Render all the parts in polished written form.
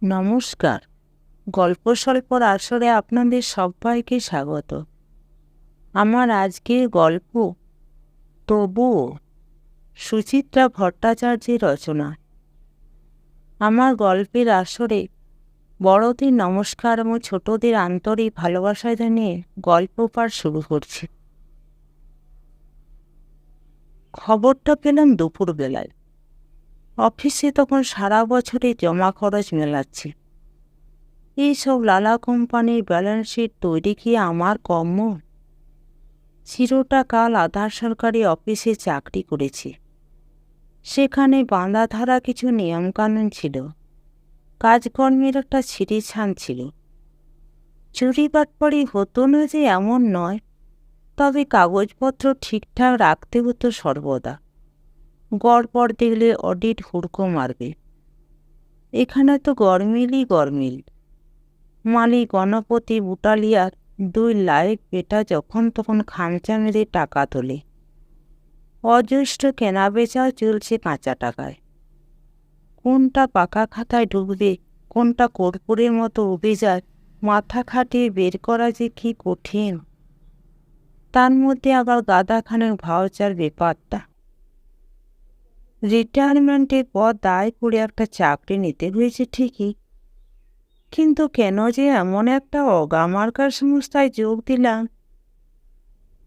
নমস্কার। গল্পস্বল্পর আসরে আপনাদের সবাইকে স্বাগত। আমার আজকের গল্প তবুও, সুচিত্রা ভট্টাচার্যের রচনা। আমার গল্পের আসরে বড়দের নমস্কার এবং ছোটদের আন্তরিক ভালোবাসা জানিয়ে গল্প পাঠ শুরু করছি। খবরটা পেলাম দুপুরবেলায়। অফিসে তখন সারা বছরে জমা খরচ মেলাচ্ছি। এইসব লালা কোম্পানির ব্যালেন্স শিট তৈরি কি আমার কর্ম? চিরটা কাল আধার সরকারি অফিসে চাকরি করেছি। সেখানে বাঁধাধারা কিছু নিয়মকানুন ছিল, কাজকর্মের একটা ছিঁড়িছান ছিল। চুরি বাটপাড়ি হতো না যে এমন নয়, তবে কাগজপত্র ঠিকঠাক রাখতে হতো সর্বদা। গড়পড় দেখলে অডিট হুড়কো মারবে। এখানে তো গরমিলই গরমিল। মালি গণপতি বুটালিয়ার 2 লায়েক বেটা যখন তখন খামচা মেরে টাকা তোলে। অজস্র কেনাবেচাও চলছে কাঁচা টাকায়। কোনটা পাকা খাতায় ঢুকবে, কোনটা কর্পূরের মতো উবে যায়, মাথা খাটিয়ে বের করা যে কি কঠিন। তার মধ্যে আবার গাদাখানেক ভাউচার ব্যাপারটা। রিটায়ারমেন্টের পর দায় করে একটা চাকরি নিতে হয়েছে ঠিকই, কিন্তু কেন যে এমন একটা অগামার্কার সংস্থায় যোগ দিলাম।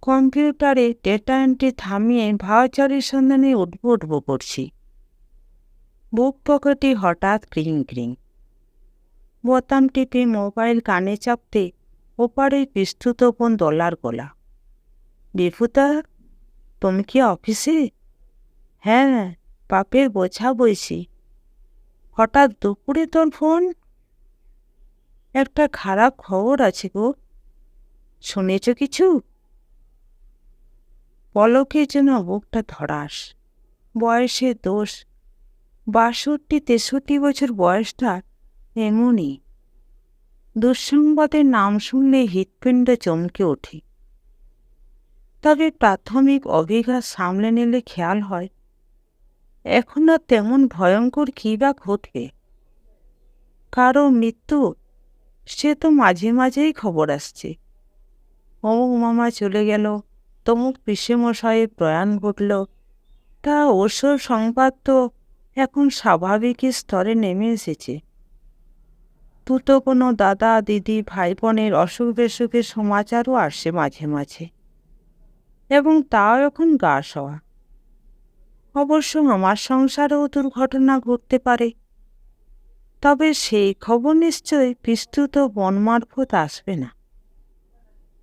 কম্পিউটারে ডেটা এন্ট্রি থামিয়ে ভাউচারের সন্ধানে উঠবো করছি। বুক পকেটে হঠাৎ ক্রিং ক্রিং। বোতাম টিপে মোবাইল কানে চাপতে ওপারে বিস্তৃত কোন ডলার গলা। বিভূতা, তুমি কি অফিসে? হ্যাঁ, পাপের বোঝা বইছি। হঠাৎ দুপুরে তোর ফোন? একটা খারাপ খবর আছে গো। শুনেছ কিছু? পলকের জন্য বুকটা ধড়াস। বয়সের দোষ। 62-63 বছর বয়সটা এমনই। দুঃসংবাদের নাম শুনলে হৃৎপিণ্ড চমকে ওঠে। তবে প্রাথমিক অভিঘাত সামলে নিলে খেয়াল হয় এখন আর তেমন ভয়ঙ্কর কী বা ঘটবে। কারো মৃত্যু, সে তো মাঝে মাঝেই খবর আসছে। অমুক মামা চলে গেল, তমুক পিসেমশাইয়ের প্রয়াণ ঘটল। তা ওসব সংবাদ তো এখন স্বাভাবিক স্তরে নেমে এসেছে। তুতো কোনো দাদা দিদি ভাই বোনের অসুখ বিসুখের সমাচারও আসে মাঝে মাঝে, এবং তাও এখন গা সওয়া। অবশ্য আমার সংসারেও দুর্ঘটনা ঘটতে পারে, তবে সেই খবর নিশ্চয়ই বিস্তৃত বন মারফত আসবে না।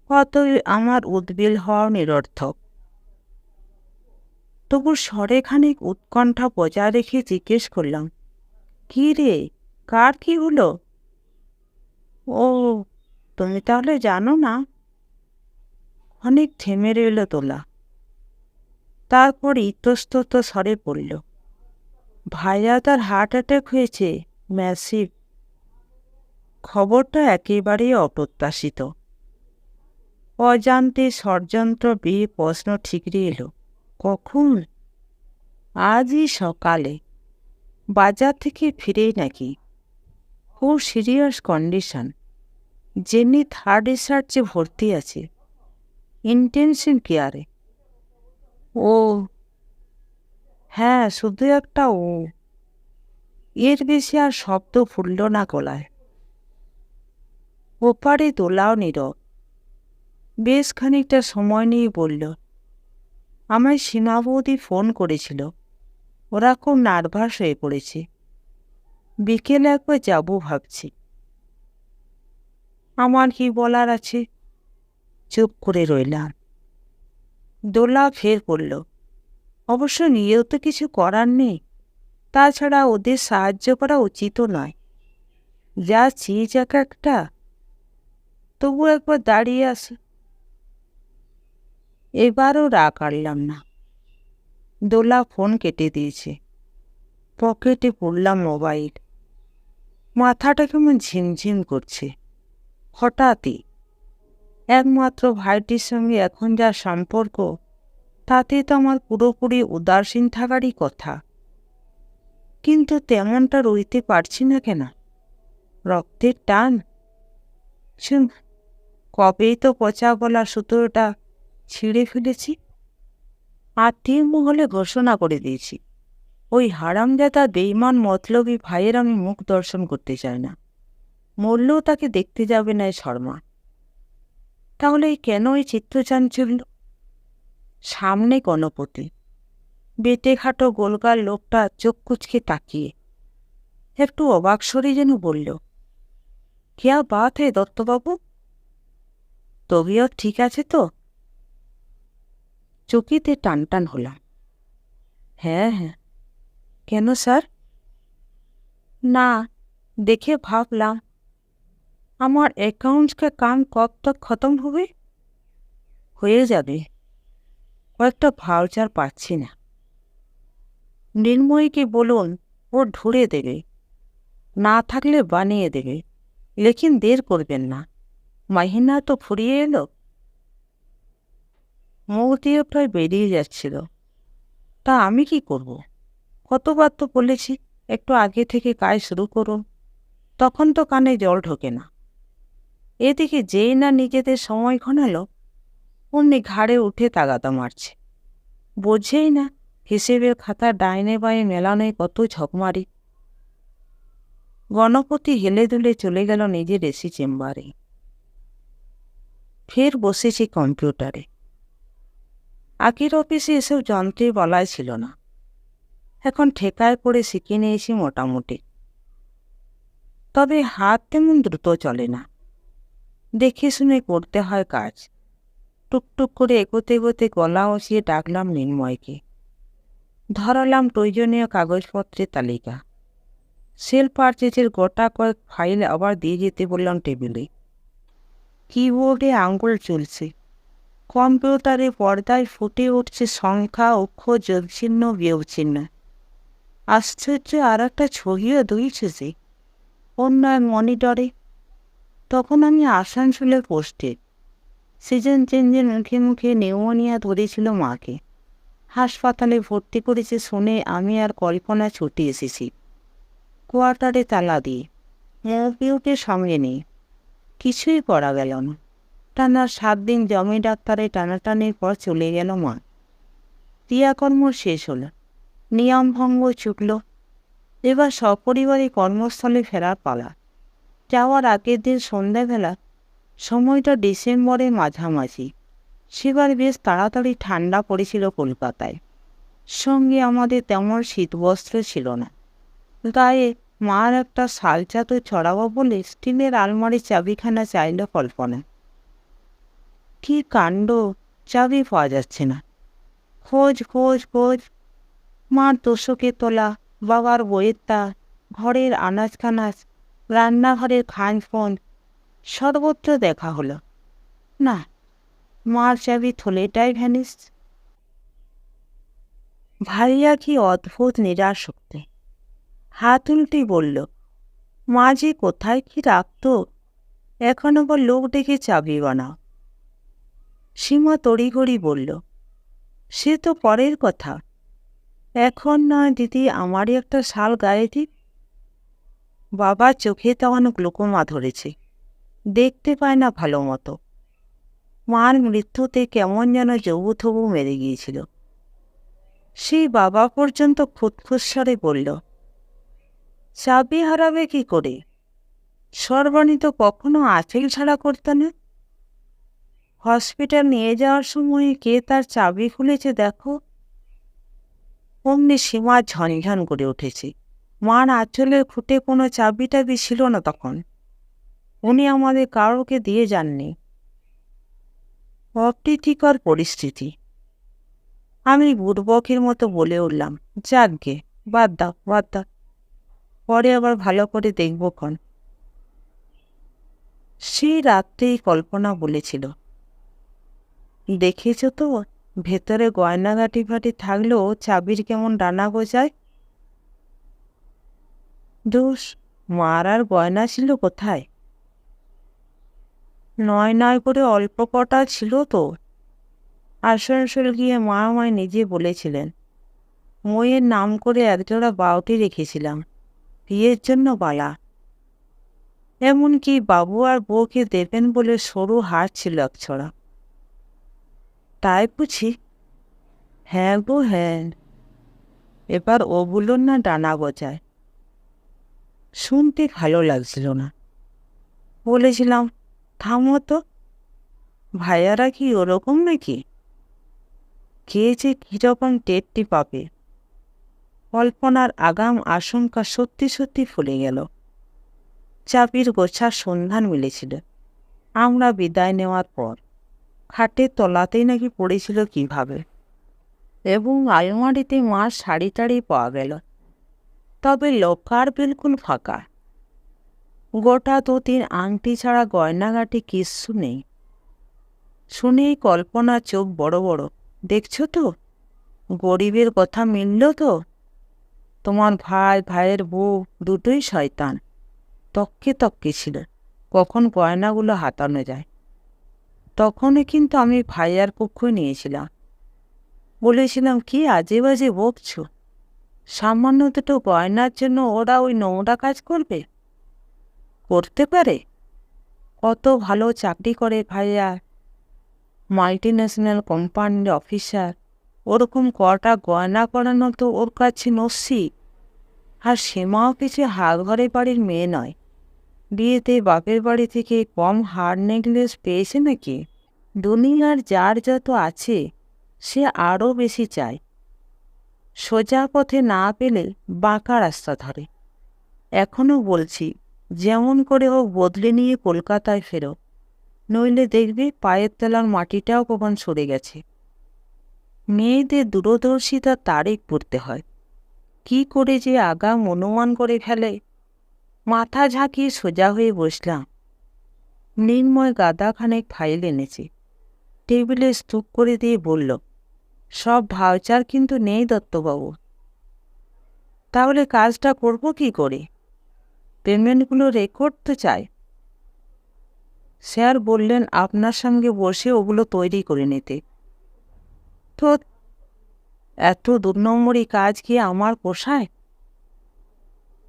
অতই আমার উদ্বেল হওয়া নিরর্থক। তবু স্বরে খানিক উৎকণ্ঠা বজায় রেখে জিজ্ঞেস করলাম, কি রে, কার কি হলো? ও, তুমি তাহলে জানো না? অনেক থেমে রইল তোলা। তারপর ইতস্তত স্বরে পড়ল, ভাইয়া তার হার্ট অ্যাটাক হয়েছে, ম্যাসিভ। খবরটা একেবারেই অপ্রত্যাশিত। অজান্তে ষড়যন্ত্র বিয়ে প্রশ্ন ঠিকরে এলো। কখন? আজই সকালে। বাজার থেকে ফিরেই নাকি। খুব সিরিয়াস কন্ডিশন। জেনি 3rd রিসার্চে ভর্তি আছে, ইন্টেনসিভ কেয়ারে। ও হ্যাঁ, শুধু একটা ও। এর বেশি আর শব্দ ফুটল না গলায়। ওপারে দোলাও নীরব। বেশ খানিকটা সময় নিয়ে বলল, আমায় সীমা বৌদি ফোন করেছিল। ওরা খুব নার্ভাস হয়ে পড়েছে। বিকেলে একবার যাবো ভাবছি। আমার কি বলার আছে? চুপ করে রইলাম। দোলা ফের পড়ল, অবশ্য নিয়েও তো কিছু করার নেই। তাছাড়া ওদের সাহায্য করা উচিতও নয়। যা চিজ এক একটা। তবু একবার দাঁড়িয়ে আসে। এবারও রাগ আড়লাম না। দোলা ফোন কেটে দিয়েছে। পকেটে পড়লাম মোবাইল। মাথাটা কেমন ঝিমঝিম করছে। হঠাৎই একমাত্র ভাইটির সঙ্গে এখন যা সম্পর্ক, তাতে তো আমার পুরোপুরি উদাসীন থাকারই কথা। কিন্তু তেমনটা রইতে পারছি না কেন? রক্তের টান? শুন, কবেই তো পচা গলা সুতোটা ছিঁড়ে ফেলেছি। আত্মীয় মহলে ঘোষণা করে দিয়েছি, ওই হারামজাদা বেইমান মতলবী ভাইয়ের আমি মুখ দর্শন করতে চাই না। মরলেও তাকে দেখতে যাবে না এই শর্মা। তাহলে কেন এই চিত্তচাঞ্চল্য? সামনে গণপতি, বেটে খাটো গোলগাল লোকটা চোখ কুচকে তাকিয়ে একটু অবাক স্বরে যেন বলল, কেয়া বাত হে দত্তবাবু, তবিয়ত ঠিক আছে তো? চকিতে টান টান হলাম। হ্যাঁ হ্যাঁ। কেন স্যার? না, দেখে ভাবলাম আমার অ্যাকাউন্টস কা কাম কব তক খতম হবে। হয়ে যাবে, কয়েকটা ভাউচার পাচ্ছি না। নির্ময়কে বলুন ও ধরে দেবে, না থাকলে বানিয়ে দেবে, লেকিন দের করবেন না, মাহিনা তো ফুরিয়ে এলো। মুখ দিয়ে প্রায় বেরিয়ে যাচ্ছিল। তা আমি কি করব? কতবার তো বলেছি একটু আগে থেকে কাজ শুরু করুন, তখন তো কানে জল ঢোকে না। এদিকে যেই না নিজেদের সময় ঘনালো, অমনি ঘাড়ে উঠে তাগাদা মারছে। বোঝেই না হিসেবের খাতা ডাইনে বাঁয়ে মেলানোয় কত ঝকমারি। গণপতি হেলে দুলে চলে গেল নিজের এসি চেম্বারে। ফের বসেছি কম্পিউটারে। আগের অফিসে এসব যন্ত্রে বলাই ছিল না, এখন ঠেকায় পড়ে শিখে নিয়েছি মোটামুটি। তবে হাত তেমন দ্রুত চলে না, দেখে শুনে করতে হয় কাজ। টুকটুক করে এগোতে এগোতে গলা উঁচিয়ে ডাকলাম নির্ময়কে। ধরালাম প্রয়োজনীয় কাগজপত্রের তালিকা। সেল পারচেজের গোটা কয়েক ফাইল আবার দিয়ে যেতে বললাম টেবিলে। কিবোর্ডে আঙুল চলছে, কম্পিউটারে পর্দায় ফুটে উঠছে সংখ্যা, অক্ষর, যোগচিহ্ন, বিয়োগচিহ্ন। আশ্চর্য আর একটা ছবিও দুইছে যে অন্য এক মনিটরে। তখন আমি আসানসোলে পোস্টে। সিজন চেঞ্জের মুখে মুখে নিউমোনিয়া ধরেছিল মাকে। হাসপাতালে ভর্তি করেছে শুনে আমি আর কল্পনা ছুটে এসেছি কোয়ার্টারে তালা দিয়ে, মৌপিউকে সঙ্গে নেই। কিছুই করা গেল না। টানা 7 দিন জমি ডাক্তারে টানাটানির পর চলে গেল মা। ক্রিয়াকর্ম শেষ হলো, নিয়মভঙ্গ চুকল। এবার সপরিবারে কর্মস্থলে ফেরার পালা। যাওয়ার আগের দিন সন্ধ্যাবেলা, সময়টা ডিসেম্বরের মাঝামাঝি। সেবার বেশ তাড়াতাড়ি ঠান্ডা পড়েছিল কলকাতায়। সঙ্গে আমাদের তেমন শীতবস্ত্র ছিল না। গায়ে মার একটা শালচাদর ছড়াবো বলে স্টিলের আলমারির চাবিখানা চাইল কল্পনা। কি কাণ্ড, চাবি পাওয়া যাচ্ছে না। খোঁজ খোঁজ খোঁজ, মার তোষকে তোলা, বাবার বইয়ের তাক, ঘরের আনাজ কানাজ, রান্নাঘরের খাঁজফোন, সর্বত্র দেখা হলো না। মার চাবি থলেটাই ভ্যানিস। ভাইয়া কি অদ্ভুত নিরাসক্তি। হাত উল্টে বলল, মা যে কোথায় কি রাখত, এখন আবার লোক ডেকে চাবি বানাও। সীমা তড়িঘড়ি বলল, সে তো পরের কথা, এখন নয় দিদি, আমারই একটা শাল গায়ে দিক। বাবা চোখে তখন গ্লুকোমা ধরেছে, দেখতে পায় না ভালো মতো। মার মৃত্যুতে কেমন যেন জবুথবু মেরে গিয়েছিল। সেই বাবা পর্যন্ত খুঁতখুৎস্বরে বলল, চাবি হারাবে কি করে? সর্বাণী তো কখনো আঁচল ছাড়া করত না। হসপিটাল নিয়ে যাওয়ার সময় কে তার চাবি খুলেছে দেখো। অমনি সীমা ঝনঝন করে উঠেছে। মার আঁচলের খুঁটে কোনো চাবি টাবি ছিল না তখন, উনি আমাদের কারোকে দিয়ে যাননি। অপ্রীতিকর পরিস্থিতি। আমি বুড়বকের মতো বলে উঠলাম, যাকগে, বাদ দাও বাদ দাও, পরে আবার ভালো করে দেখব ক্ষণ। সেই রাত্রেই কল্পনা বলেছিল, দেখেছ তো ভেতরে গয়নাগাটি ফাটি থাকলেও চাবির কেমন ডানা গোজায়। দোষ, মার আর গয়না ছিল কোথায়? নয় নয় করে অল্প কটা ছিল তো। আসানসোল গিয়ে মা আমায় নিজে বলেছিলেন, মইয়ের নাম করে একজোড়া বাউটি রেখেছিলাম, বিয়ের জন্য বালা। এমনকি বাবু আর বউকে দেবেন বলে সরু হার ছিল একছড়া। তাই বুঝি? হ্যাঁ গো হ্যাঁ। এবার ওগুলোর না ডানা গজায়। শুনতে ভালো লাগছিল না। বলেছিলাম, থামো তো, ভাইয়ারা কি ওরকম নাকি? কে যে কিরকম টেরটি পাবে? কল্পনার আগাম আশঙ্কা সত্যি সত্যি ফুলে গেল। চাবির গোছার সন্ধান মিলেছিল আমরা বিদায় নেওয়ার পর। খাটের তলাতেই নাকি পড়েছিল কিভাবে, এবং আলমারিতে মার শাড়ি টাড়ি পাওয়া গেল। তবে লকার বিলকুল ফাঁকা। গোটা 2-3 আংটি ছাড়া গয়নাগাটি কিচ্ছু নেই। শুনেই কল্পনা চোখ বড় বড়। দেখছো তো, গরিবের কথা মিলল তো। তোমার ভাই, ভাইয়ের বউ দুটোই শয়তান। তককে তককে ছিল কখন গয়নাগুলো হাতানো যায়। তখনই কিন্তু আমি ভাইয়ার পক্ষ নিয়েছিলাম। বলেছিলাম, কি আজে বাজে বকছ? সামান্য দুটো গয়নার জন্য ওরা ওই নোংরা কাজ করবে? করতে পারে। কত ভালো চাকরি করে ভাইয়া, মাল্টি ন্যাশনাল কোম্পানির অফিসার। ওরকম কটা গয়না করানো তো ওর কাছে নস্যি। আর সীমাও কিছু হাত ঘরে বাড়ির মেয়ে নয়। বিয়েতে বাপের বাড়ি থেকে কম হার নেকলেস পেয়েছে নাকি? দুনিয়ার যার যত আছে সে আরও বেশি চায়। সোজা পথে না পেলে বাঁকা রাস্তা ধরে। এখনও বলছি, যেমন করে ও বদলে নিয়ে কলকাতায় ফেরো, নইলে দেখবি পায়ের তলার মাটিটাও কখন সরে গেছে। মেয়েদের দূরদর্শিতার তারিখ পড়তে হয়। কি করে যে আগাম অনুমান করে ফেলে। মাথা ঝাঁকিয়ে সোজা হয়ে বসলাম। নির্ময় গাদাখানেক ফাইল এনেছে। টেবিলে স্তূপ করে দিয়ে বলল, সব ভাউচার কিন্তু নেই দত্তবাবু। তাহলে কাজটা করব কি করে? পেমেন্টগুলো রেকর্ড তো চাই। স্যার বললেন আপনার সঙ্গে বসে ওগুলো তৈরি করে নিতে। তো এত 2 নম্বরই কাজ কি আমার পোষায়?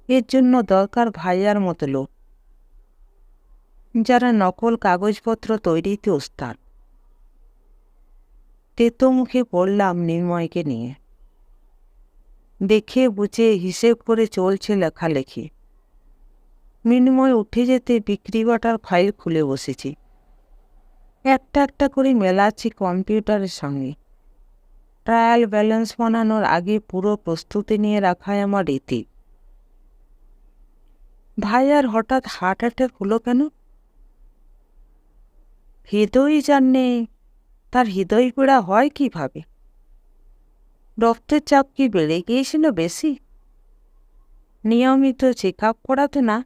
এর জন্য দরকার ভাইয়ার মতো লোক, যারা নকল কাগজপত্র তৈরিতে ওস্তাদ। তেতো মুখে পড়লাম নির্ময়কে নিয়ে। দেখে বুঝে হিসেব করে চলছে লেখালেখি। মৃন্ময় উঠে যেতে বিক্রি বাটার ফাইল খুলে বসেছি। একটা একটা করে মেলাচ্ছি কম্পিউটারের সঙ্গে। ট্রায়াল ব্যালেন্স বানানোর আগে পুরো প্রস্তুতি নিয়ে রাখায় আমার রীতি। ভাইয়ার হঠাৎ হার্ট অ্যাটাক হলো কেন? হৃদয়ই জানে। তার হৃদয় পীড়া হয় কিভাবে? রক্তের চাপ কি বেড়ে গিয়েছিল বেশি? নিয়মিত চেক আপ করাতে না?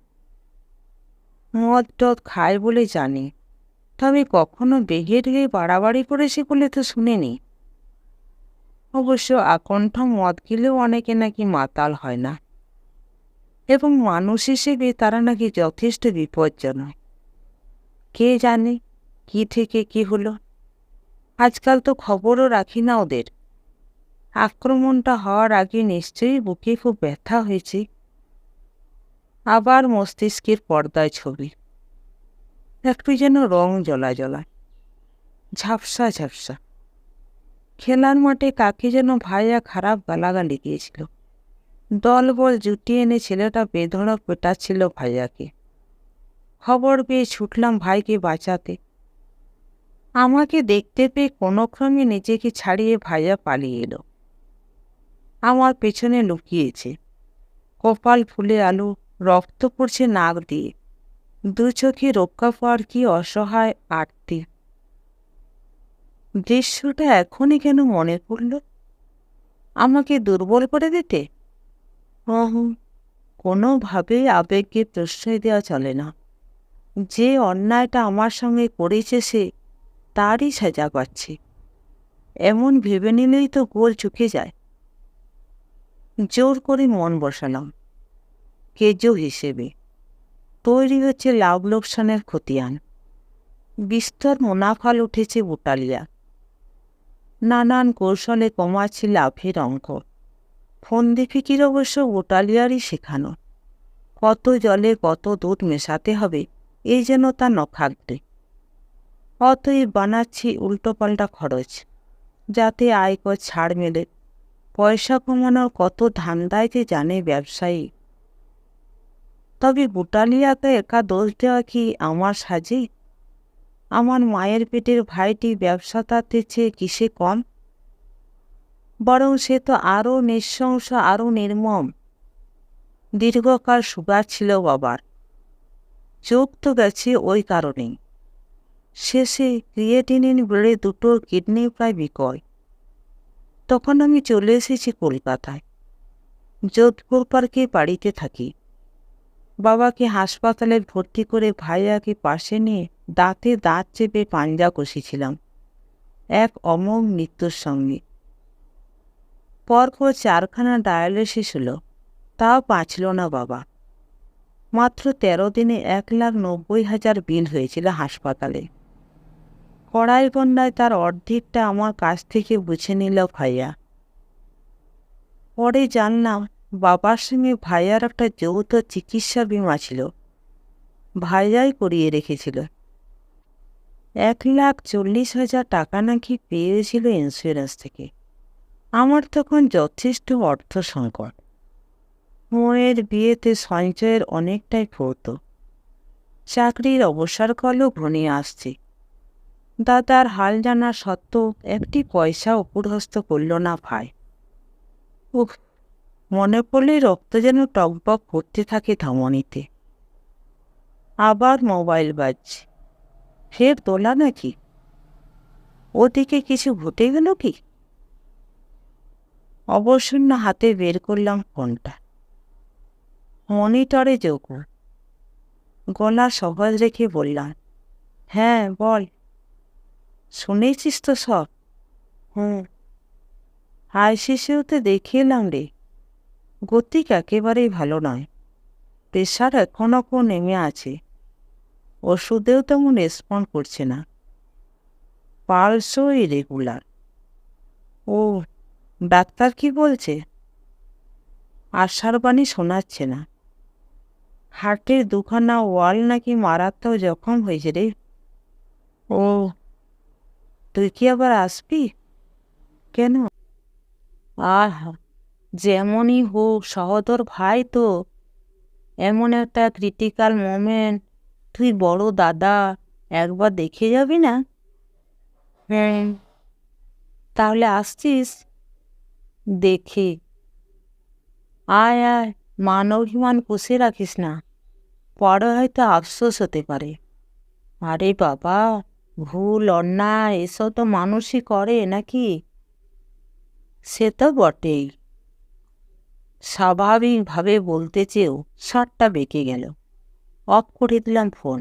মদ টদ খায় বলে জানি, তবে কখনো বেগে ঢেগে বাড়াবাড়ি করেছে বলে তো শুনিনি। অবশ্য আকণ্ঠ মদ গেলেও অনেকে নাকি মাতাল হয় না, এবং মানুষ হিসেবে তারা নাকি যথেষ্ট বিপজ্জনক। কে জানে কি থেকে কি হলো। আজকাল তো খবরও রাখি না ওদের। আক্রমণটা হওয়ার আগে নিশ্চয়ই বুকে খুব ব্যথা হয়েছে। আবার মস্তিষ্কের পর্দায় ছবি, একটু যেন রং জ্বলা জ্বলা, ঝাপসা ঝাপসা। খেলার মাঠে কাকে যেন ভাইয়া খারাপ গালাগালি দিয়েছিল। দলবল জুটিয়ে এনে ছেলেটা বেধড়ক পেটাচ্ছিল ভাইয়াকে। খবর পেয়ে ছুটলাম ভাইকে বাঁচাতে। আমাকে দেখতে পেয়ে কোনো ক্রমে নিজেকে ছাড়িয়ে ভাইয়া পালিয়ে এলো। আমার পেছনে লুকিয়েছে। কপাল ফুলে আলু, রক্ত পড়ছে নাক দিয়ে। 2 চোখে রক্ষা পাওয়ার কি অসহায় আরতি। দৃশ্যটা এখনই কেন মনে পড়ল? আমাকে দুর্বল করে দিতে? কোনোভাবেই আবেগকে প্রশ্রয় দেওয়া চলে না। যে অন্যায়টা আমার সঙ্গে করেছে সে তারই সাজা পাচ্ছে, এমন ভেবে নিলেই তো গোল চুকে যায়। জোর করে মন বসালাম কেজো হিসেবে। তৈরি হচ্ছে লাভ লোকসানের খতিয়ান। বিস্তর মুনাফা উঠেছে বুটালিয়া। নানান কৌশলে কমাচ্ছে লাভের অঙ্ক। ফন্দি ফিকির অবশ্য বুটালিয়ারই শেখানো। কত জলে কত দুধ মেশাতে হবে এই জন্য তার নখাগ্রে। অতএব বানাচ্ছি উল্টোপাল্টা খরচ, যাতে আয়কর ছাড় মেলে। পয়সা কমানোর কত ধান্দায় যে জানে ব্যবসায়ী। তবে বুটালিয়াকে একা দোষ দেওয়া কি আমার সাজে? আমার মায়ের পেটের ভাইটি ব্যবসাটাতে চেয়ে কিসে কম? বরং সে তো আরও নৃশংস, আরও নির্মম। দীর্ঘকাল সুগার ছিল বাবার, চোখ তো গেছে ওই কারণেই। শেষে ক্রিয়েটিনিন বেড়ে দুটোর কিডনি প্রায় বিকল। তখন আমি চলে এসেছি কলকাতায়। যোধপুর পার্কে বাড়িতে থাকি। বাবাকে হাসপাতালে ভর্তি করে ভাইয়াকে পাশে নিয়ে দাঁতে দাঁত চেপে পাঞ্জা কষেছিলাম এক অমোঘ মৃত্যুর সঙ্গে। পরপর 4খানা ডায়ালিসিস হলো, তাও বাঁচল না বাবা। মাত্র 13 দিনে 1,90,000 বিল হয়েছিল হাসপাতালে। কড়াই বন্যায় তার অর্ধেকটা আমার কাছ থেকে বুঝে নিল ভাইয়া। পরে জানলাম বাবার সঙ্গে ভাইয়ার একটা যৌথ চিকিৎসা বিমা ছিল, ভাইয়াই করিয়ে রেখেছিল। 1,40,000 টাকা নাকি পেয়েছিল ইন্স্যুরেন্স থেকে। আমার তখন যথেষ্ট অর্থ সংকট। মেয়ের বিয়েতে সঞ্চয়ের অনেকটাই পড়ত। চাকরির অবসরকালও ঘনিয়ে আসছে। দাদার হাল জানা সত্ত্বেও একটি পয়সা অপুরহস্ত করল না ভাই। উফ, মনে পড়লে রক্ত যেন টকবক করতে থাকে ধমনীতে। আবার মোবাইল বাজছে। ফের তোলা নাকি? ওদিকে কিছু ঘটে গেল কি? অবসন্ন হাতে বের করলাম ফোনটা। মনিটরে যোগ। গলা সহজ রেখে বললাম, হ্যাঁ বল। শুনেছিস তো সব? আইসিসিউতে দেখিয়ে এলাম রে। গতিক একেবারেই ভালো নয়। প্রেশার এখনও নেমে আছে। ওষুধেও তেমন রেসপন্ড করছে না। পালসও ইরেগুলার। ও, ডাক্তার কি বলছে? আশার বাণী শোনাচ্ছে না। হার্টের 2খানা ওয়াল নাকি মারাত্মক জখম হয়েছে রে। ও, তুই কি আবার আসবি? কেন? আহা, যেমনই হোক সহোদর ভাই তো। এমন একটা ক্রিটিক্যাল মোমেন্ট, তুই বড় দাদা, একবার দেখে যাবি না? হ্যাঁ, তাহলে আসছিস? দেখে আয় আয়, মান অভিমান পুষে রাখিস না। পরে হয়তো আফসোস হতে পারে। আরে বাবা, ভুল অন্যায় এসব তো মানুষই করে নাকি? সে তো বটেই। স্বাভাবিকভাবে বলতে চেয়েও শার্টটা বেঁকে গেল। অফ করে দিলাম ফোন।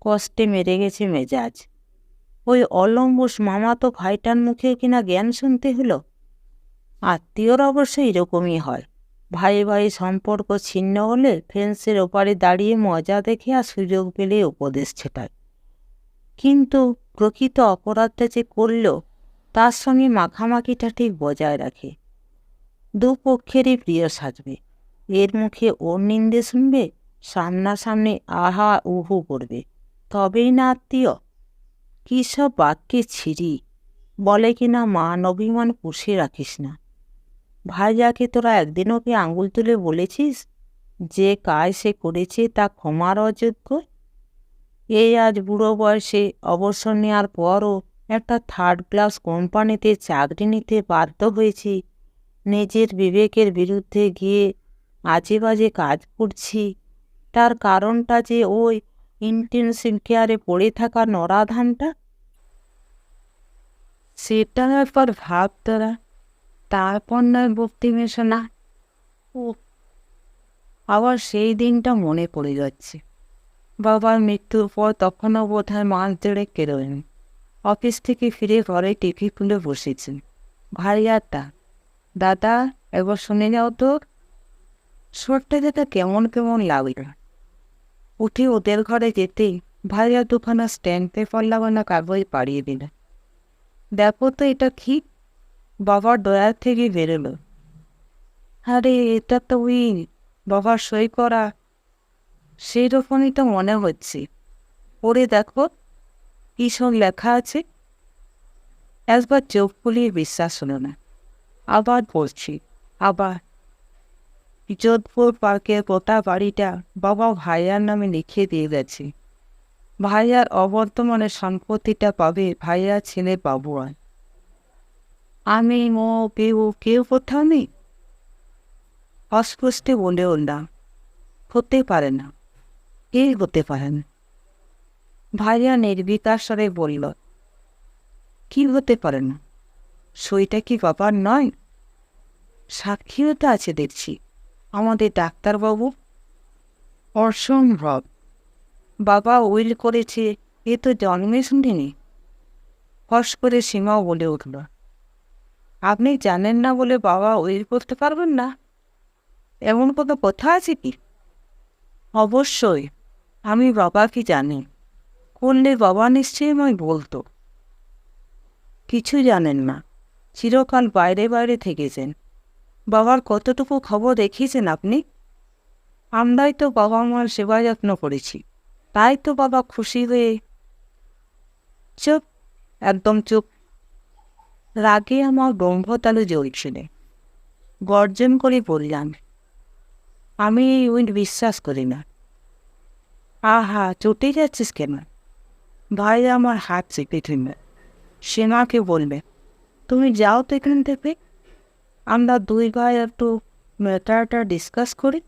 কষ্টে মেরে গেছে মেজাজ। ওই অলম্বুস মামাতো ভাইটার মুখে কিনা জ্ঞান শুনতে হলো। আত্মীয়রা অবশ্য এরকমই হয়। ভাই ভাই সম্পর্ক ছিন্ন হলে ফেন্সের ওপারে দাঁড়িয়ে মজা দেখে আর সুযোগ পেলে উপদেশ ছেটায়। কিন্তু প্রকৃত অপরাধটা যে করল, তার সঙ্গে মাখামাখিটা ঠিক বজায় রাখে। দুপক্ষেরই প্রিয় সাজবে। এর মুখে ওর নিন্দে শুনবে, সামনাসামনি আহা উহু করবে, তবেই না আত্মীয়। কী সব বাক্যে ছিরি! বলে কিনা মান অভিমান পুষে রাখিস না। ভাইয়াকে তোরা একদিনও কি আঙুল তুলে বলেছিস যে কাজ সে করেছে তা ক্ষমার অযোগ্য? এই আজ বুড়ো বয়সে অবসর নেওয়ার পরও একটা 3rd ক্লাস কোম্পানিতে চাকরি নিতে বাধ্য হয়েছি। নিজের বিবেকের বিরুদ্ধে গিয়ে আজে বাজে কাজ করছি। তার কারণটা যে ওই ইন্টেনসিভ কেয়ারে পড়ে থাকা নরাধানটা। সেটা একবার ভাব তোরা, তারপর নয় ভক্তি মেশানা। ও, আবার সেই দিনটা মনে পড়ে যাচ্ছে। বাবার মৃত্যুর পর তখনও বোধ হয় মাস 1.5 কেরোয়নি। অফিস থেকে ফিরে ঘরে টিভি খুলে বসেছেন। ভাইয়াটা, দাদা একবার শুনে যাও তো। শরীরটা যেটা কেমন কেমন লাগল। উঠে ওদের ঘরে যেতেই ভাইয়া 2খানা স্ট্যাম্প পেপার লাগানো কাগজ পাড়িয়ে দিল। দেখো তো এটা কি? বাবার দয়ার থেকে বেরোলো। আরে এটা তো উইল, বাবার সই করা। সেই রকমই তো মনে হচ্ছে। পড়ে দেখো কী সব লেখা আছে। একবার চোখ খুলিয়ে বিশ্বাস হলো না। আবার পড়ছি। আবার যোধপুর পার্কের গোটা বাড়িটা বাবা ভাইয়ার নামে লিখিয়ে দিয়ে গেছে। ভাইয়ার অবর্তমানে সম্পত্তিটা পাবে ভাইয়ার ছেলে বাবুয়া। আমি কেউ কোথাও নেই। অস্পষ্টে বলে উঠলাম, হতে পারে না, কেই হতে পারে না। ভাইয়া নির্বিকার স্বরে বলল, কি হতে পারে না? সইটা কি বাবার নয়? সাক্ষীও তো আছে দেখছি, আমাদের ডাক্তারবাবু। অসম্ভব, বাবা উইল করেছে, এ তো জন্মে শুনিনি। ফস করে সীমাও বলে উঠল, আপনি জানেন না বলে বাবা উইল করতে পারবেন না, এমন কোনো কথা আছে কি? অবশ্যই, আমি বাবাকে জানি, করলে বাবা নিশ্চয়ই আমায় বলতো। কিছু জানেন না, চিরকাল বাইরে বাইরে থেকেছেন। বাবার কতটুকু খবর রেখেছেন আপনি? আমরাই তো বাবা মার সেবা যত্ন করেছি, তাই তো বাবা খুশি হয়ে। চুপ, একদম চুপ। রাগে আমার ব্রহ্মতালু জ্বলছিল। গর্জন করে বললাম, আমি এই উইল বিশ্বাস করি না। আহা, চটে যাচ্ছিস কেন? ভাই আমার হাত চেপে ধরবে। সেনাকে বলবে, তুমি যাও তো এখান থেকে, আমরা দুই ভাই একটু ম্যাটারটা ডিসকাস করি।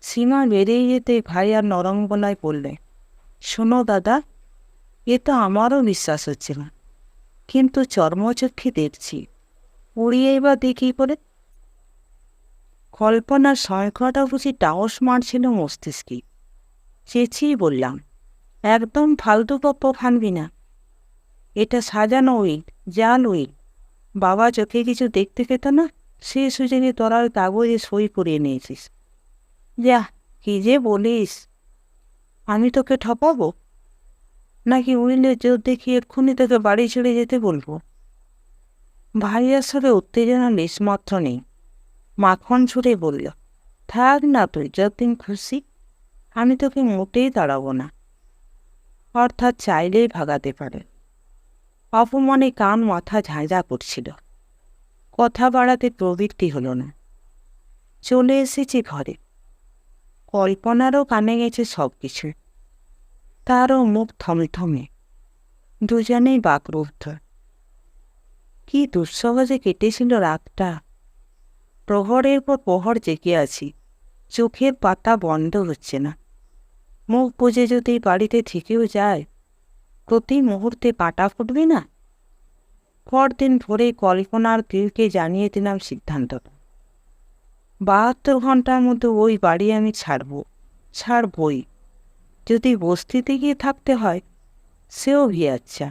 সীমা বেরিয়ে যেতে ভাই আর নরম গলায় বললে, শোনো দাদা, এ তো আমারও বিশ্বাস হচ্ছে না, কিন্তু চর্মচক্ষে দেখছি, উড়িয়ে এবার দেখি পরে। কল্পনার সংখ্যাটা বুঝি টাউস মারছিল মস্তিষ্কে। চেঁচিয়ে বললাম, একদম ফালতু গপ্প ফানবি না। এটা সাজানো উইল, জাল উইল। বাবা চোখে কিছু দেখতে পেত না, সে সুযোগে তোরা ওই কাগজে সই করিয়ে নিয়েছিস। যা, কি যে বলিস! আমি তোকে ঠকাবো নাকি উইলের জোর দেখিয়ে এক্ষুনি তোকে বাড়ি ছেড়ে যেতে বলবো? ভাইয়ার সাথে উত্তেজনা লেশমাত্র নেই। মাখন ছুড়ে বলল, থাক না তুই যতদিন খুশি, আমি তোকে মোটেই দাঁড়াবো না। অর্থাৎ চাইলেই ভাগাতে পারে। অপমানে কান মাথা ঝাঁঝা করছিল। কথা বাড়াতে প্রবৃত্তি হলো না। চলে এসেছি ঘরে। কল্পনারও কানে গেছে সব কিছু। তারও মুখ থমথমে, দুজনেই বাকরুদ্ধ। কি দুঃসহজে কেটেছিল রাতটা। প্রহরের পর প্রহর জেগে আছি, চোখের পাতা বন্ধ হচ্ছে না। মুখ বুঝে যদি বাড়িতে থেকেও যায়, প্রতি মুহূর্তে কাঁটা ফুটবে না? পরদিন ভোরে কল্পনার কেউকে জানিয়ে দিলাম সিদ্ধান্তটা। 72 ঘন্টার মধ্যে ওই বাড়ি আমি ছাড়বই। যদি বস্তিতে গিয়ে থাকতে হয়, সেও ভিয়াচ্ছা।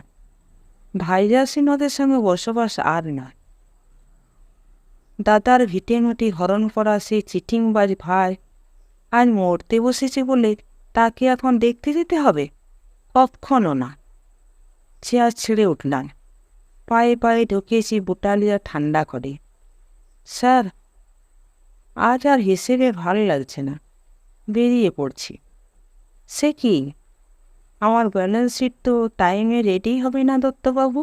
ভাইরাসিনদের সঙ্গে বসবাস আর নয়। দাদার ভিটেমুটি হরণ করা সেই চিটিংবাজ ভাই আজ মরতে বসেছে বলে তাকে এখন দেখতে যেতে হবে? কখনো না। চেয়ার ছেড়ে উঠলাম। পায়ে পায়ে ঢুকিয়েছি বুটালিয়া ঠান্ডা করে। স্যার, আজ আর হিসেবে ভালো লাগছে না, বেরিয়ে পড়ছি। সে কি, আমার ব্যালেন্স শিট তো টাইমে রেডি হবে না দত্তবাবু?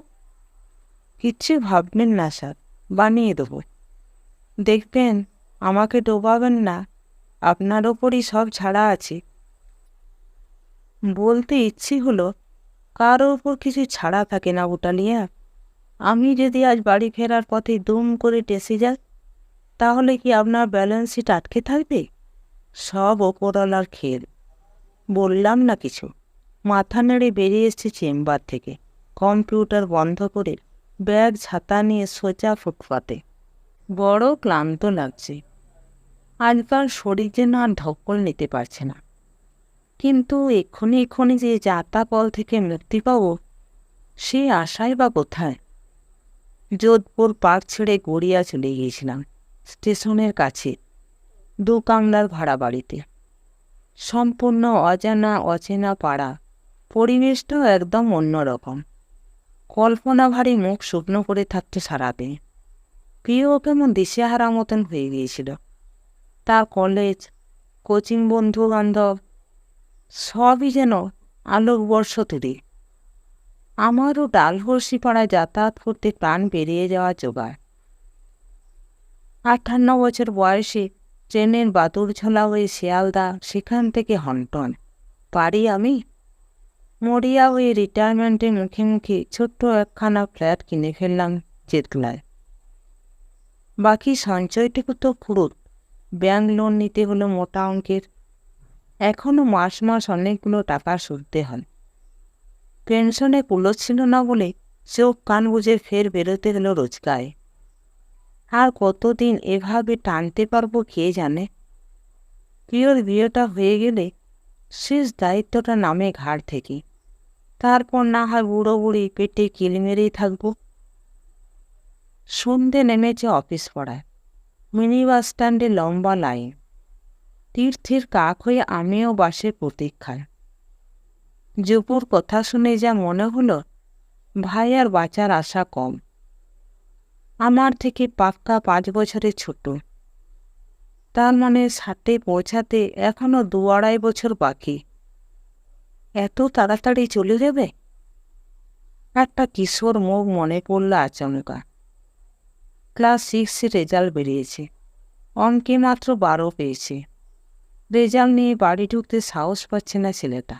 কিচ্ছু ভাববেন না স্যার, বানিয়ে দেবো। দেখবেন আমাকে ডোবাবেন না, আপনার ওপরই সব ছাড়া আছে। বলতে ইচ্ছে হলো, কারো ওপর কিছু ছাড়া থাকে না বুটালিয়া। আমি যদি আজ বাড়ি ফেরার পথে দুম করে টেসে যাই, তাহলে কি আপনার ব্যালেন্স শিট আটকে থাকবে? সব ওপরওয়ালার খেল। বললাম না কিছু। মাথা নেড়ে বেরিয়ে এসেছি চেম্বার থেকে। কম্পিউটার বন্ধ করে ব্যাগ ছাতা নিয়ে সোজা ফুটপাতে। বড় ক্লান্ত লাগছে। আজকাল শরীর যেন আর ধকল নিতে পারছে না। কিন্তু এক্ষুনি যে যাতা কল থেকে মুক্তি পাব, সে আশাই বা কোথায়? যোধপুর পার্ক ছেড়ে গড়িয়া চলে গিয়েছিলাম স্টেশনের কাছে, 2 কামরার ভাড়া বাড়িতে। সম্পূর্ণ অচেনা পাড়া। পরিবেশটাও একদম অন্যরকম। কল্পনা ভারী মুখ শুকনো করে থাকতে সারাদিন। প্রিয় কেমন দিশেহারা মতন হয়ে গিয়েছিল। তার কলেজ, কোচিং বন্ধু বান্ধব সবই যেন আলোকবর্ষ তুলি। আমারও ডালহর্ষি পাড়ায় যাতায়াত করতে প্রাণ বেরিয়ে যাওয়া জোগাড়। 58 বছর বয়সে ট্রেনের বাদুড়ঝোলা হয়ে শিয়ালদা, সেখান থেকে হন্টন পারি আমি। মরিয়া হয়ে রিটায়ারমেন্টের মুখে মুখে ছোট্ট একখানা ফ্ল্যাট কিনে ফেললাম চেতলায়। বাকি সঞ্চয়টুকু তো ফুরুত। ব্যাংক লোন নিতে হলো মোটা অঙ্কের। এখনও মাস মাস অনেকগুলো টাকা সুদতে হয়। পেনশনে কুলোচ্ছিল না বলে চোখ কান বুঝে ফের বেরোতে হলো রোজগায়। আর কতদিন এভাবে টানতে পারবো কে জানে। প্রিয়র বিয়েটা হয়ে গেলে শেষ দায়িত্বটা নামে ঘাড় থেকে। তারপর না হয় বুড়ো বুড়ি পেটে কিল মেরেই থাকবো। সন্ধে নেমেছে অফিস পড়ায়। মিনি বাস স্ট্যান্ডে লম্বা লাইন। তীর্থের কাক হয়ে আমিও বাসের প্রতীক্ষায়। জপুর কথা শুনে যা মনে হলো, ভাই আর বাঁচার আশা কম। আমার থেকে পাক্কা 5 বছরের ছোট। তার মানে 60 পৌঁছাতে এখনো 2-2.5 বছর বাকি। এত তাড়াতাড়ি চলে যাবে? একটা কিশোর মুখ মনে পড়ল আচমকা। ক্লাস 6 রেজাল্ট বেরিয়েছে। অঙ্কে মাত্র 12 পেয়েছে। রেজাল্ট নিয়ে বাড়ি ঢুকতে সাহস পাচ্ছে না ছেলেটা।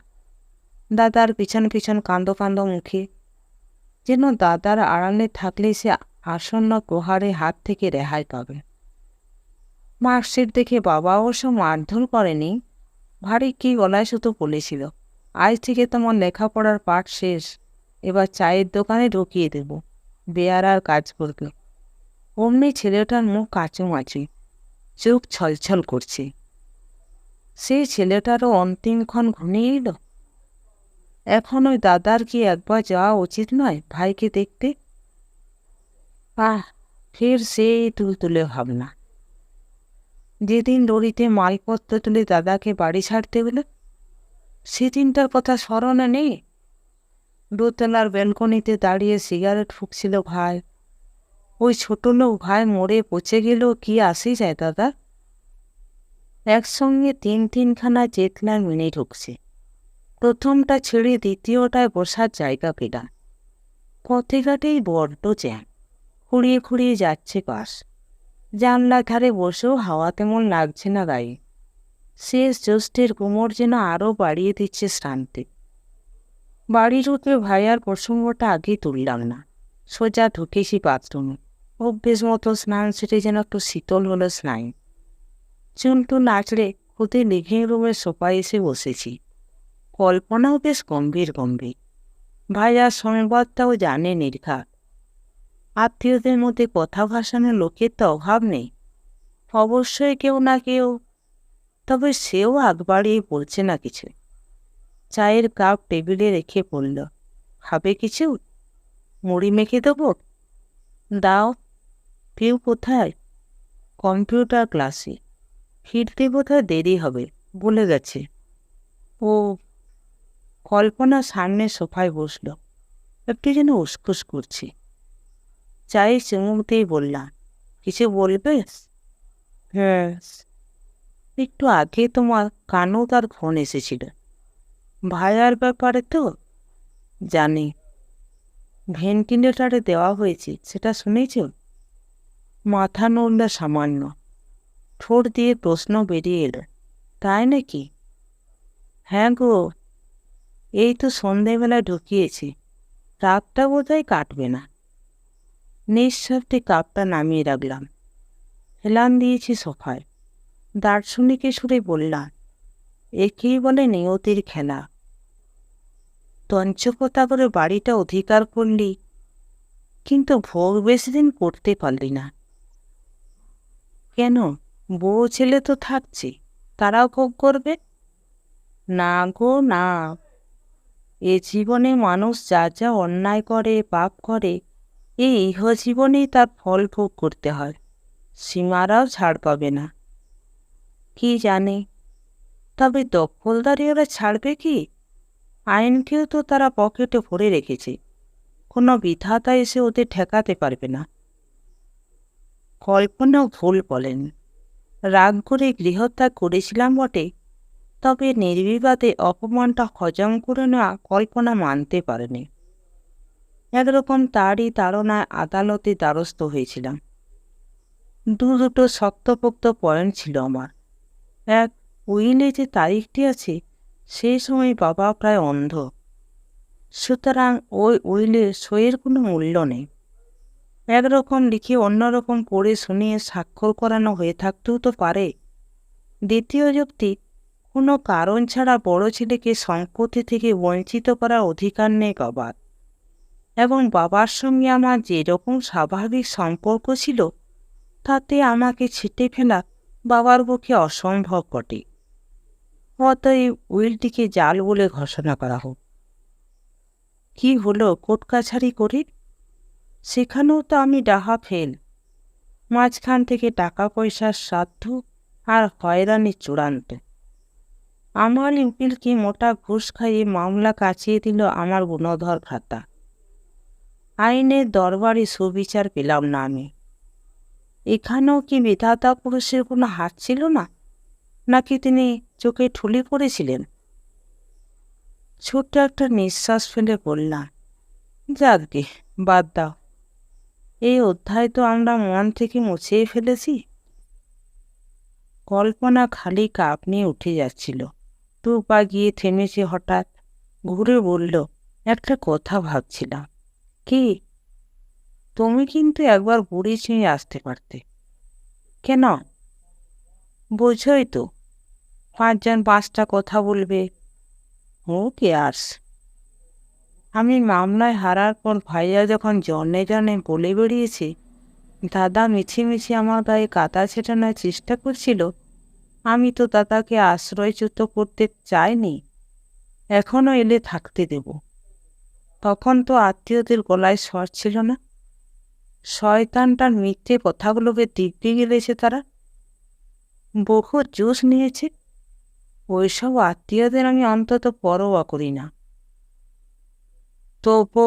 দাদার পিছন পিছন কাঁদো কাঁদো মুখে, যেন দাদার আড়ালে থাকলে সে আসন্ন প্রহারে হাত থেকে রেহাই পাবে। মার্কশিট দেখে বাবা অবশ্য মারধর করেনি, ভারী কি গলায় শুধু বলেছিল, আজ থেকে তোমার লেখাপড়ার পাঠ শেষ, এবার চায়ের দোকানে ঢুকিয়ে দেব, বেয়ার আর কাজ করবে। অমনি ছেলেটার মুখ কাচুমাচু, চোখ ছলছল করছে। সেই ছেলেটারও অন্তিমক্ষণ ঘনিয়ে এলো। এখন ওই দাদার কি একবার যাওয়া উচিত নয় ভাইকে দেখতে? ফের সেই তুলতুলে ভাবনা। যেদিন লরিতে মালপত্র তুলে দাদাকে বাড়ি ছাড়তে হলো, সেদিনটার কথা স্মরণে নেই? দোতলার ব্যালকনিতে দাঁড়িয়ে সিগারেট ফুঁকছিল ভাই। ওই ছোট লোক ভাই মরে পচে গেলেও কি আসে যায় দাদা? একসঙ্গে 3-3খানা চেতলার মিনি ঢুকছে। প্রথমটা ছেড়ে দ্বিতীয়টায় বসার জায়গা পেলাম। পথে ঘাটেই বড্ড জ্যাম। খুঁড়িয়ে খুঁড়িয়ে যাচ্ছে বাস। জানলার ধারে বসেও হাওয়া তেমন লাগছে না গায়ে। শেষ জ্যৈষ্ঠের কোমর যেন আরও বাড়িয়ে দিচ্ছে শ্রান্তি। বাড়ি ঢুকে ভাইয়ার প্রসঙ্গটা আগেই তুললাম না। সোজা ঢুকেছি বাথরুমে। অভ্যেস মতো স্নান সেরে যেন একটু শীতল হলো স্নান। চুনটু নাচড়ে খুদে লিভিং রুমের সোফায় এসে বসেছি। কল্পনাও বেশ গম্ভীর গম্ভীর। ভাইয়ার সংবাদটাও জানে নির্ঘাত। আত্মীয়দের মধ্যে কথা ভাসানোর লোকের তো অভাব নেই। অবশ্যই কেউ না কেউ। তবে সেও আগ বাড়িয়ে বলছে না কিছু। চায়ের কাপ টেবিলে রেখে পড়ল। খাবে কিছু? মুড়ি মেখে দেবো? দাও। কেউ কোথায়? কম্পিউটার ক্লাসে। ফিরতে বোধহয় দেরি হবে, বলে গেছে। ও। কল্পনা সামনে সোফায় বসল। একটু যেন উসকুস করছে। চায়ের চুমুক দিয়ে বললাম, কিছু বলবে? হ্যাঁ। একটু আগে তোমার কানও তার ফোন এসেছিল। ভাইয়ার ব্যাপারে তো? জানি। ভেন্টিলেটারে দেওয়া হয়েছে, সেটা শুনেছ? মাথা নড়ল সামান্য। ঠোঁট দিয়ে প্রশ্ন বেরিয়ে এলো, তাই নাকি? হ্যাঁ গো, এই তো সন্ধেবেলায় ঢুকিয়েছি। রাতটা বোধহয় কাটবে না। নিঃশব্দে কাপটা নামিয়ে রাখলাম। হেলান দিয়েছি সোফায়। দার্শনিকের সুরে বললাম, একেই বলে নিয়তির খেলা। তঞ্চকতা করে বাড়িটা অধিকার করলি, কিন্তু ভোগ বেশি দিন করতে পারলি না। কেন? বউ ছেলে তো থাকছে, তারাও ভোগ করবে। না গো না। এ জীবনে মানুষ যা যা অন্যায় করে, পাপ করে, এই ইহজীবনেই তার ফল ভোগ করতে হয়। সীমারাও ছাড় পাবে না। কি জানে, তবে দখলদারি ওরা ছাড়বে কি? আইনকেও তো তারা পকেটে ভরে রেখেছে। কোনো বিধাতা এসে ওদের ঠেকাতে পারবে না। কল্পনাও ভুল বলেন। রাগ করে গৃহত্যাগ করেছিলাম বটে, তবে নির্বিবাদে অপমানটা হজম করে নেওয়া কল্পনা মানতে পারেনি। একরকম তারই তাড়নায় আদালতে দ্বারস্থ হয়েছিলাম। দুটো শক্তপোক্ত পয়েন্ট ছিল আমার। এক, উইলে যে তারিখটি আছে সেই সময় বাবা প্রায় অন্ধ, সুতরাং ওই উইলে সইয়ের কোনো মূল্য নেই। একরকম লিখে অন্যরকম পড়ে শুনিয়ে স্বাক্ষর করানো হয়ে থাকতেও তো পারে। দ্বিতীয় যুক্তি, কোনো কারণ ছাড়া বড় ছেলেকে সম্পত্তি থেকে বঞ্চিত করার অধিকার নেই বাবার, এবং বাবার সঙ্গে আমার যেরকম স্বাভাবিক সম্পর্ক ছিল তাতে আমাকে ছিটে ফেলা বাবার পক্ষে অসম্ভব বটে। অতএব উইলটিকে জাল বলে ঘোষণা করা হোক। কি হলো কোর্ট কাছারি করে? সেখানেও তো আমি ডাহা ফেল। মাঝখান থেকে টাকা পয়সার সাধ্য আর হয়রানি চূড়ান্ত। আমার উকিলকে মোটা ঘুষ খাইয়ে মামলা কাচিয়ে দিল আমার গুণধর ভ্রাতা। আইনের দরবারে সুবিচার পেলাম না আমি। এখানেও কি বিধাতা পুরুষের কোনো হাত ছিল না, নাকি তিনি চোখে ঠুলি পড়েছিলেন? ছোট্ট একটা নিঃশ্বাস ফেলে বললাম, যাকগে, বাদ দাও। এই অধ্যায় তো আমরা মন থেকে মুছেই ফেলেছি। কল্পনা খালি কাপ নিয়ে উঠে যাচ্ছিল। দু পা গিয়ে থেমেছে হঠাৎ, ঘুরে বলল, একটা কথা ভাবছিলাম। কি? তুমি কিন্তু একবার বুড়ি ছুঁয়ে আসতে পারতে। কেন? বোঝোই তো, 5 জন 5টা কথা বলবে। Who cares? আমি মামলায় হারার পর ভাইয়া যখন জনে জনে বলে বেরিয়েছে দাদা মিছিমিছি আমার গায়ে কাদা ছেটানোর চেষ্টা করছিল, আমি তো দাদাকে আশ্রয়চ্যুত করতে চাইনি। এখনো এলে থাকতে দেব। তখন তো আত্মীয়দের গলায় স্বর ছিল না। শয়তানটার মিথ্যে কথাগুলোকে দিব্যি গেলেছে তারা। বহু জুস নিয়েছে। ওইসব আত্মীয়দের আমি অন্তত পরোয়া করি না। তবু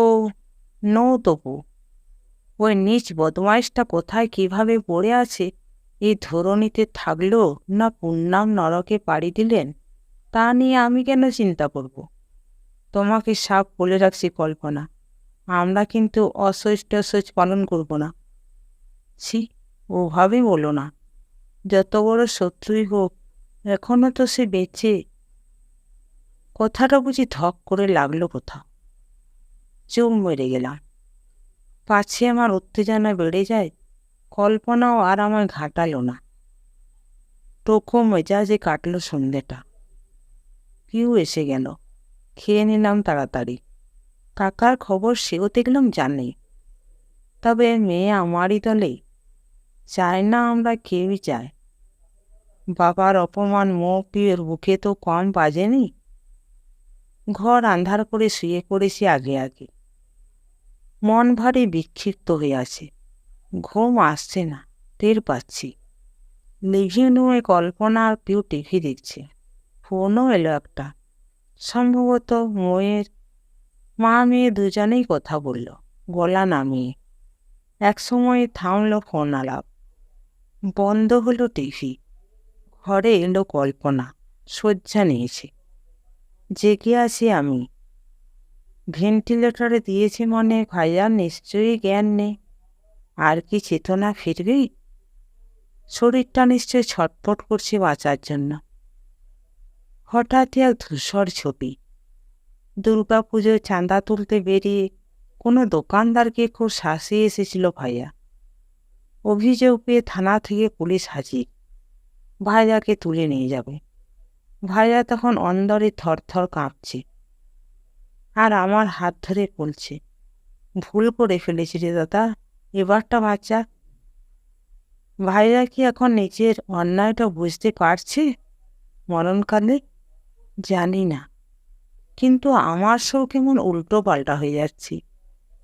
তবু ওই নীচ বদমাইশটা কোথায় কিভাবে পড়ে আছে এই ধরণীতে থাকলো না পুণ্যাম নরকে পাড়ি দিলেন, তা নিয়ে আমি কেন চিন্তা করব? তোমাকে সাপ বলে রাখছি কল্পনা, আমরা কিন্তু অসৈচ পালন করব না। ছি, ওভাবে বলো না। যত বড় শত্রুই হোক, এখনো তো সে বেঁচে। কথাটা বুঝি ধক করে লাগলো কোথাও। চুপ মেরে গেলাম। পাছে আমার উত্তেজনা বেড়ে যায়। কল্পনাও আর আমায় ঘাটালো না। টোকো মেজাজে কাটল সন্ধ্যেটা। পিউ এসে গেল। খেয়ে নিলাম তাড়াতাড়ি। কাকার খবর সেও দেখলাম জানে। তবে মেয়ে আমারই দলে। চায় না আমরা কেউই চায়। বাবার অপমান পিউর বুকে তো কম বাজেনি। ঘর আন্ধার করে শুয়ে পড়েছি আগে আগে। মন ভারী বিক্ষিপ্ত হয়ে আছে। ঘুম আসছে না, টের পাচ্ছি। লিভিং রুমে কল্পনা আর পিউ টিভি দেখছে। ফোনও এলো একটা, সম্ভবত মোয়ের। মা মেয়ে দুজনেই কথা বলল, গলা নামিয়ে। একসময় থামলো ফোন আলাপ। বন্ধ হলো টিভি। ঘরে এলো কল্পনা, শয্যা নিয়েছে। জেগে আছি আমি। ভেন্টিলেটরে দিয়েছে মনে ভাইয়ার নিশ্চয়ই জ্ঞান নেই। আর কি চেতনা ফিরবেই? শরীরটা নিশ্চয়ই ছটফট করছে বাঁচার জন্য। হঠাৎই এক ধূসর ছবি। দুর্গাপুজোয় চাঁদা তুলতে বেরিয়ে কোনো দোকানদারকে খুব শাসিয়ে এসেছিল ভাইয়া। অভিযোগ পেয়ে থানা থেকে পুলিশ হাজির। ভাইয়াকে তুলে নিয়ে যাবে। ভাইয়া তখন অন্দরে থরথর কাঁপছে, আর আমার হাত ধরে বলছে, ভুল করে ফেলেছি রে দাদা, এবারটা বাচ্চা। ভাইয়া কি এখন নিজের অন্যায়টা বুঝতে পারছে মরণকালে? জানি না, কিন্তু আমার সব কেমন উল্টো পাল্টা হয়ে যাচ্ছে।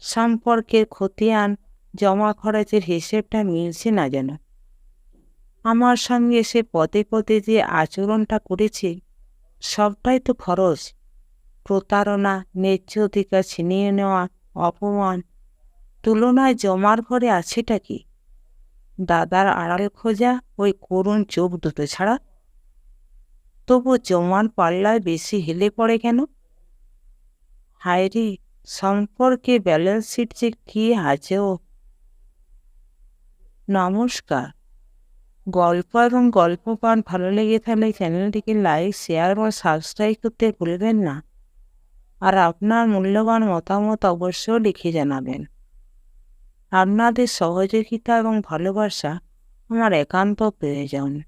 সম্পর্কের খতিয়ান জমা খরচের হিসেবটা মিলছে না যেন। আমার সঙ্গে সে পদে পদে যে আচরণটা করেছে সবটাই তো খরচ। প্রতারণা, ন্যায্য অধিকার ছিনিয়ে নেওয়া, অপমান। তুলনায় জমার ঘরে আছেটা কি? দাদার আড়াল খোঁজা ওই করুণ চোখ দুটো ছাড়া। তবু জমার পাল্লায় বেশি হেলে পড়ে কেন? হায় রে, সম্পর্কে ব্যালেন্স শিট যে কি আজও। নমস্কার। গল্প এবং গল্প পাঠ ভালো লেগে থাকলে চ্যানেলটিকে লাইক, শেয়ার বা সাবস্ক্রাইব করতে ভুলবেন না। আর আপনার মূল্যবান মতামত অবশ্যই লিখে জানাবেন। আপনাদের সহযোগিতা এবং ভালোবাসা আমার একান্ত প্রয়োজন।